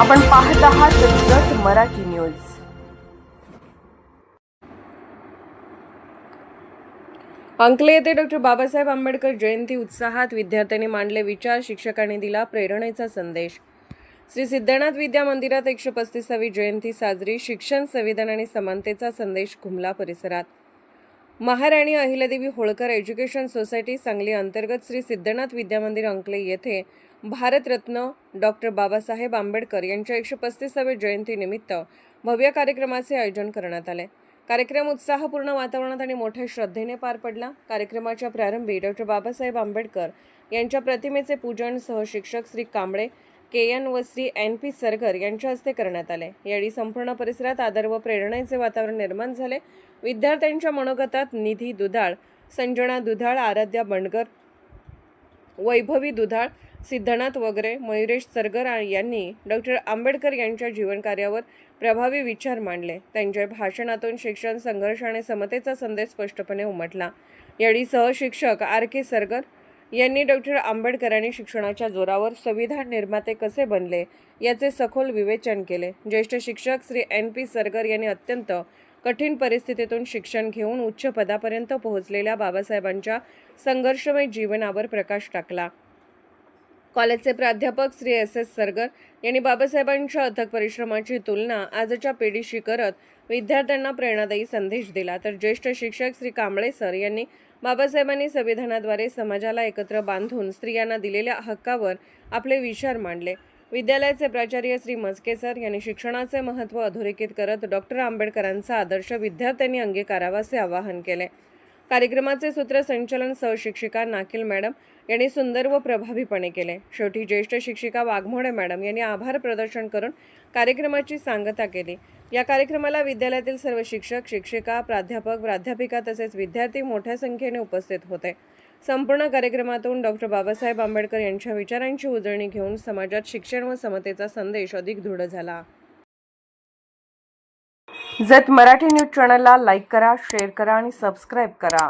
आपण पाहत आहात जत मराठी न्यूज। अंकले येथे डॉक्टर बाबासाहेब आंबेडकर जयंती उत्साहात विद्यार्थ्यांनी मांडले विचार, शिक्षकांनी दिला प्रेरणेचा संदेश। श्री सिद्धनाथ विद्या मंदिरात 135वी जयंती साजरी, शिक्षण, संविधान आणि समानतेचा संदेश घुमला परिसरात। महाराणी अहिल्यादेवी होळकर एज्युकेशन सोसायटी सांगली अंतर्गत श्री सिद्धनाथ विद्या मंदिर अंकले येथे भारतरत्न डॉक्टर बाबासाहेब आंबेडकर यांच्या 135व्या जयंतीनिमित्त भव्य कार्यक्रमाचे आयोजन करण्यात आले। कार्यक्रम उत्साहपूर्ण वातावरणात आणि मोठ्या श्रद्धेने पार पडला। कार्यक्रमाच्या प्रारंभी डॉक्टर बाबासाहेब आंबेडकर यांच्या प्रतिमेचे पूजन सहशिक्षक श्री कांबळे KN व श्री NP सरगर यांच्या हस्ते करण्यात आले। यावेळी संपूर्ण परिसरात आदर व प्रेरणेचे वातावरण निर्माण झाले। विद्यार्थ्यांच्या मनोगतात निधी दुधाळ, संजना दुधाळ, आराध्या बंडगर, वैभवी दुधाळ, सिद्धनाथ वगैरे, मयुरेश सरगर यांनी डॉक्टर आंबेडकर यांच्या जीवनकार्यावर प्रभावी विचार मांडले। त्यांच्या भाषणातून शिक्षण, संघर्ष आणि समतेचा संदेश स्पष्टपणे उमटला। यावेळी सहशिक्षक RK सरगर यांनी डॉक्टर आंबेडकरांनी शिक्षणाच्या जोरावर संविधान निर्माते कसे बनले याचे सखोल विवेचन केले। ज्येष्ठ शिक्षक श्री NP सरगर यांनी अत्यंत कठीण परिस्थितीतून शिक्षण घेऊन उच्च पदापर्यंत पोहोचलेल्या बाबासाहेबांच्या संघर्षमय जीवनावर प्रकाश टाकला। कॉलेजचे प्राध्यापक श्री SS सरगर यांनी बाबासाहेबांच्या अथक परिश्रमाची तुलना आजच्या पिढीशी करत विद्यार्थ्यांना प्रेरणादायी संदेश दिला। तर ज्येष्ठ शिक्षक श्री कांबळे सर यांनी बाबासाहेबांनी संविधानाद्वारे समाजाला एकत्र बांधून स्त्रियांना दिलेल्या हक्कावर आपले विचार मांडले। विद्यालयाचे प्राचार्य श्री मस्के सर यांनी शिक्षणाचे महत्त्व अधोरेखित करत डॉक्टर आंबेडकरांचा आदर्श विद्यार्थ्यांनी अंगीकारावाचे आवाहन केले। कार्यक्रमाचे सूत्रसंचालन सहशिक्षिका नाकील मॅडम यांनी सुंदर व प्रभावीपणे केले। शेवटी ज्येष्ठ शिक्षिका वाघमोडे मॅडम यांनी आभार प्रदर्शन करून कार्यक्रमाची सांगता केली। या कार्यक्रमाला विद्यालयातील सर्व शिक्षक, शिक्षिका, प्राध्यापक, प्राध्यापिका तसेच विद्यार्थी मोठ्या संख्येने उपस्थित होते। संपूर्ण कार्यक्रमातून डॉक्टर बाबासाहेब आंबेडकर यांच्या विचारांची उजळणी घेऊन समाजात शिक्षण व समतेचा संदेश अधिक दृढ झाला। जत मराठी न्यूज चॅनलला लाईक करा, शेअर करा आणि सबस्क्राईब करा।